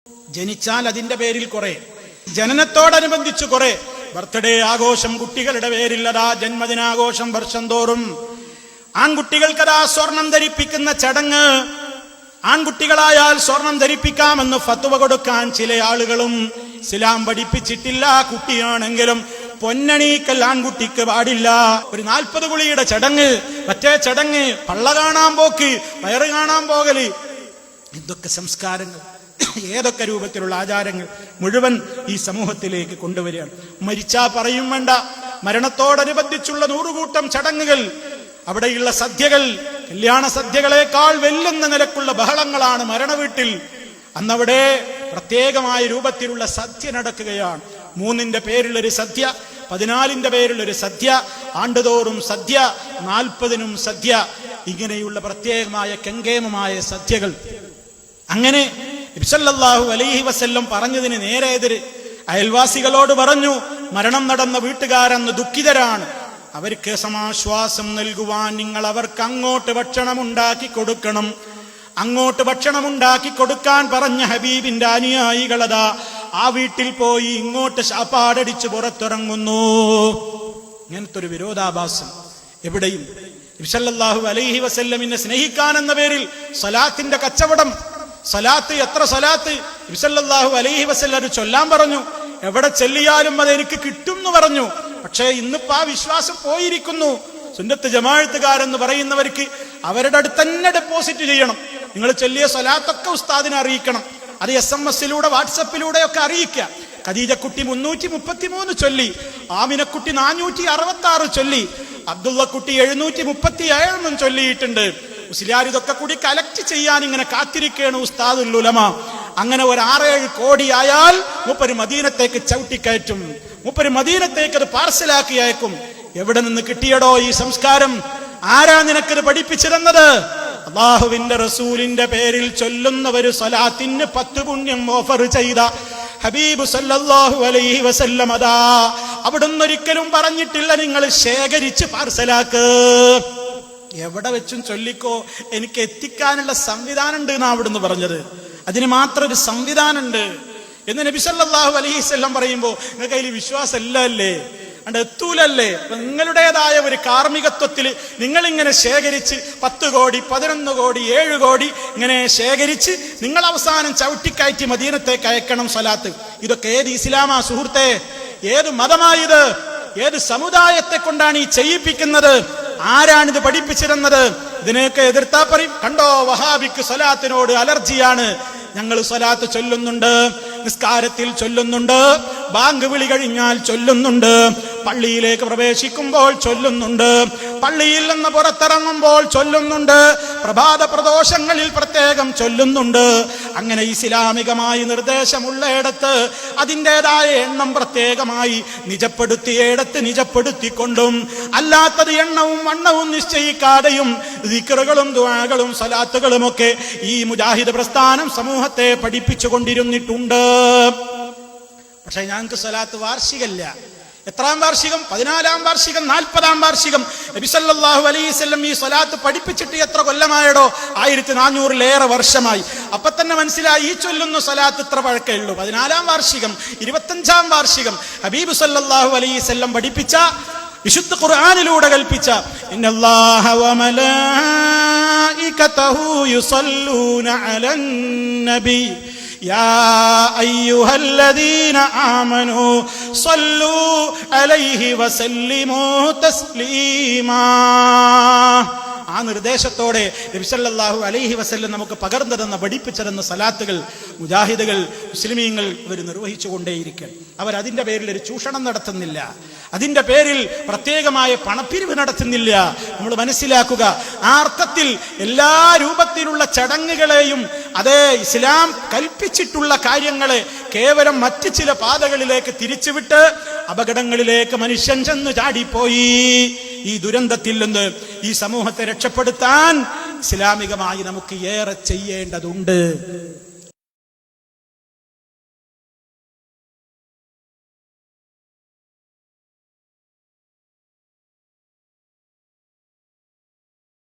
ജനിച്ചാൽ അതിന്റെ പേരിൽ കുറെ, ജനനത്തോടനുബന്ധിച്ച് കുറെ ബർത്ത്ഡേ ആഘോഷം, കുട്ടികളുടെ പേരിൽ അതാ ജന്മദിനാഘോഷം വർഷം തോറും. ആൺകുട്ടികൾക്കതാ സ്വർണം ധരിപ്പിക്കുന്ന ചടങ്ങ്, ആൺകുട്ടികളായാൽ സ്വർണം ധരിപ്പിക്കാമെന്ന് ഫത്വ കൊടുക്കാൻ ചില ആളുകളും ഇസ്ലാം പഠിപ്പിച്ചിട്ടില്ല. കുട്ടിയാണെങ്കിലും പൊന്നണീക്കൽ ആൺകുട്ടിക്ക് പാടില്ല. ഒരു 40 കുളിയുടെ ചടങ്ങ്, മറ്റേ ചടങ്ങ്, പള്ള കാണാൻ പോക്ക്, വയറ് കാണാൻ പോകല്, എന്തൊക്കെ സംസ്കാരങ്ങൾ, ഏതൊക്കെ രൂപത്തിലുള്ള ആചാരങ്ങൾ മുഴുവൻ ഈ സമൂഹത്തിലേക്ക് കൊണ്ടുവരികയാണ്. മരിച്ചാ പറയും വേണ്ട, മരണത്തോടനുബന്ധിച്ചുള്ള 100 കൂട്ടം ചടങ്ങുകൾ, അവിടെയുള്ള സദ്യകൾ, കല്യാണ സദ്യകളെക്കാൾ വെല്ലുന്ന നിലക്കുള്ള ബഹളങ്ങളാണ് മരണവീട്ടിൽ. അന്നവിടെ പ്രത്യേകമായ രൂപത്തിലുള്ള സദ്യ നടക്കുകയാണ്. 3ന്റെ പേരിലൊരു സദ്യ, 14ന്റെ പേരിലൊരു സദ്യ, ആണ്ടുതോറും സദ്യ, 40നും സദ്യ, ഇങ്ങനെയുള്ള പ്രത്യേകമായ കെങ്കേമമായ സദ്യകൾ. അങ്ങനെ നബി സല്ലല്ലാഹു അലൈഹി വസല്ലം പറഞ്ഞതിന് നേരെ എതിര് അയൽവാസികളോട് പറഞ്ഞു, മരണം നടന്ന വീട്ടുകാരെന്ന് ദുഃഖിതരാണ്, അവർക്ക് സമാശ്വാസം നൽകുവാൻ നിങ്ങൾ അവർക്ക് അങ്ങോട്ട് ഭക്ഷണം ഉണ്ടാക്കി കൊടുക്കണം. അങ്ങോട്ട് ഭക്ഷണം ഉണ്ടാക്കി കൊടുക്കാൻ പറഞ്ഞ ഹബീബിന്റെ അനുയായികളതാ ആ വീട്ടിൽ പോയി ഇങ്ങോട്ട് ശാപ്പാടടിച്ച് പുറത്തിറങ്ങുന്നു. ഇങ്ങനത്തെ ഒരു വിരോധാഭാസം എവിടെയും. നബി സല്ലല്ലാഹു അലൈഹി വസല്ലമിനെ സ്നേഹിക്കാൻ എന്ന പേരിൽ സലാത്തിന്റെ കച്ചവടം, സലാത്ത്, എത്ര സലാത്ത് നബി സല്ലല്ലാഹു അലൈഹി വസല്ലം ചൊല്ലാൻ പറഞ്ഞു. എവിടെ ചെല്ലിയാലും അത് എനിക്ക് കിട്ടും എന്ന് പറഞ്ഞു. പക്ഷേ ഇന്നിപ്പോ ആ വിശ്വാസം പോയിരിക്കുന്നു. സുന്നത്ത് ജമാഅത്തുകാരെന്ന് പറയുന്നവർക്ക് അവരുടെ അടുത്ത് തന്നെ ഡെപ്പോസിറ്റ് ചെയ്യണം. നിങ്ങൾ ചൊല്ലിയ സ്വലാത്തൊക്കെ ഉസ്താദിനെ അറിയിക്കണം. അത് SMS-ലൂടെ വാട്സപ്പിലൂടെ ഒക്കെ അറിയിക്കുക. ഖദീജക്കുട്ടി 333 ചൊല്ലി, ആമിനക്കുട്ടി 466 ചൊല്ലി, അബ്ദുള്ളക്കുട്ടി 737 ചൊല്ലിയിട്ടുണ്ട്. മുസ്ലിയാർ ഇതൊക്കെ കൂടി കലക്ട് ചെയ്യാൻ ഇങ്ങനെ കാത്തിരിക്കുകയാണ് ഉസ്താദുൽ ഉലമ. അങ്ങനെ ഒരു 6-7 കോടി ആയാൽ മൂപ്പര് മദീനത്തേക്ക് ചവിട്ടിക്കയറ്റും, മൂപ്പര് മദീനത്തേക്ക് അത് പാർസലാക്കി അയക്കും. എവിടെ നിന്ന് കിട്ടിയടോ ഈ സംസ്കാരം? ആരാ നിനക്കത് പഠിപ്പിച്ചിരുന്നത്? അല്ലാഹുവിന്റെ റസൂലിന്റെ പേരിൽ ചൊല്ലുന്നവര് സ്വലാത്തിന് 10 പുണ്യം ഓഫർ ചെയ്ത ഹബീബ് സല്ലല്ലാഹു അലൈഹി വസല്ലം അതാ അവിടുന്ന് ഒരിക്കലും പറഞ്ഞിട്ടില്ല നിങ്ങൾ ശേഖരിച്ച് പാർസലാക്ക്, എവിടെ വെച്ചും ചൊല്ലിക്കോ, എനിക്ക് എത്തിക്കാനുള്ള സംവിധാനം ഉണ്ട് എന്നാ അവിടുന്ന് പറഞ്ഞത്. അതിന് മാത്രം ഒരു സംവിധാനം ഉണ്ട് എന്ന് നബി സല്ലല്ലാഹു അലൈഹി വസല്ലം പറയുമ്പോ നിങ്ങൾക്ക് അതിൽ വിശ്വാസമല്ല അല്ലേ, അണ്ട് എത്തൂലല്ലേ? അപ്പൊ നിങ്ങളുടേതായ ഒരു കാർമ്മികത്വത്തിൽ നിങ്ങൾ ഇങ്ങനെ ശേഖരിച്ച് 10 കോടി 11 കോടി 7 കോടി ഇങ്ങനെ ശേഖരിച്ച് നിങ്ങൾ അവസാനം ചവിട്ടിക്കയറ്റി മദീനത്തേക്ക് അയക്കണം സ്വലാത്ത്. ഇതൊക്കെ ഏത് ഇസ്ലാമാ സുഹൃത്തെ? ഏത് മതമായത്? ഏത് സമുദായത്തെ കൊണ്ടാണ് ഈ ചെയ്യിപ്പിക്കുന്നത്? ആരാണിത് പഠിപ്പിച്ചിരുന്നത്? ഇതിനെയൊക്കെ എതിർത്താ പറയും, കണ്ടോ വഹാബിക്ക് സ്വലാത്തിനോട് അലർജിയാണ്. ഞങ്ങൾ സ്വലാത്ത് ചൊല്ലുന്നുണ്ട്, നിസ്കാരത്തിൽ ചൊല്ലുന്നുണ്ട്, ബാങ്ക് വിളി കഴിഞ്ഞാൽ ചൊല്ലുന്നുണ്ട്, പള്ളിയിലേക്ക് പ്രവേശിക്കുമ്പോൾ ചൊല്ലുന്നുണ്ട്, പള്ളിയിൽ നിന്ന് പുറത്തിറങ്ങുമ്പോൾ ചൊല്ലുന്നുണ്ട്, പ്രഭാത പ്രദോഷങ്ങളിൽ പ്രത്യേകം ചൊല്ലുന്നുണ്ട്. അങ്ങനെ ഇസ്ലാമികമായി നിർദ്ദേശമുള്ളയിടത്ത് അതിൻ്റെതായ എണ്ണം പ്രത്യേകമായി നിജപ്പെടുത്തിയിടത്ത് നിജപ്പെടുത്തിക്കൊണ്ടും അല്ലാത്തത് എണ്ണവും വണ്ണവും നിശ്ചയിക്കാതെയും ദിക്റുകളും ദുആകളും സലാത്തുകളുമൊക്കെ ഈ മുജാഹിദ് പ്രസ്ഥാനം സമൂഹത്തെ പഠിപ്പിച്ചു കൊണ്ടിരുന്നിട്ടുണ്ട്. പക്ഷെ ഞങ്ങൾക്ക് സ്വലാത്ത് വാർഷികല്ല. എത്രാം വാർഷികം? 14-ാം വാർഷികം, 40-ാം വാർഷികം. നബി സല്ലല്ലാഹു അലൈഹി വസല്ലം ഈ സ്വലാത്ത് പഠിപ്പിച്ചിട്ട് എത്ര കൊല്ലമായടോ? 1400-ലേറെ വർഷമായി. അപ്പൊ തന്നെ മനസ്സിലായി ഈ ചൊല്ലുന്ന സ്വലാത്ത് ഇത്ര പഴക്കേ ഉള്ളൂ. 14-ാം വാർഷികം, 25-ാം വാർഷികം. ഹബീബ് സല്ലല്ലാഹു അലൈഹി വസല്ലം പഠിപ്പിച്ച, വിശുദ്ധ ഖുർആനിലൂടെ കൽപ്പിച്ച ഇന്നല്ലാഹ വമലായികതഹു യുസല്ലൂന അലൻ നബി യാ അയ്യുഹല്ലദീന ആമനൂ സ്വല്ലൂ അലൈഹി വസല്ലിമൂ തസ്ലീമാ. ആ നിർദ്ദേശത്തോടെ നബി സല്ലല്ലാഹു അലൈഹി വസല്ലം നമുക്ക് പകർന്നു തന്ന, പഠിപ്പിച്ചിരുന്ന സലാത്തുകൾ മുജാഹിദുകൾ, മുസ്ലിമീങ്ങൾ ഇവർ നിർവഹിച്ചു കൊണ്ടേയിരിക്കണം. അവരതിൻ്റെ പേരിൽ ഒരു ചൂഷണം നടത്തുന്നില്ല, അതിൻ്റെ പേരിൽ പ്രത്യേകമായ പണപ്പിരിവ് നടത്തുന്നില്ല. നമ്മൾ മനസ്സിലാക്കുക, ആ അർത്ഥത്തിൽ എല്ലാ രൂപത്തിലുള്ള ചടങ്ങുകളെയും അതേ ഇസ്ലാം കൽപ്പിച്ചിട്ടുള്ള കാര്യങ്ങളെ കേവലം മറ്റ് ചില പാതകളിലേക്ക് തിരിച്ചുവിട്ട് അപകടങ്ങളിലേക്ക് മനുഷ്യൻ ചെന്ന് ചാടിപ്പോയി. ഈ ദുരന്തത്തിൽ നിന്ന് ഈ സമൂഹത്തെ രക്ഷപ്പെടുത്താൻ ഇസ്ലാമികമായി നമുക്ക് ഏറെ ചെയ്യേണ്ടതുണ്ട്.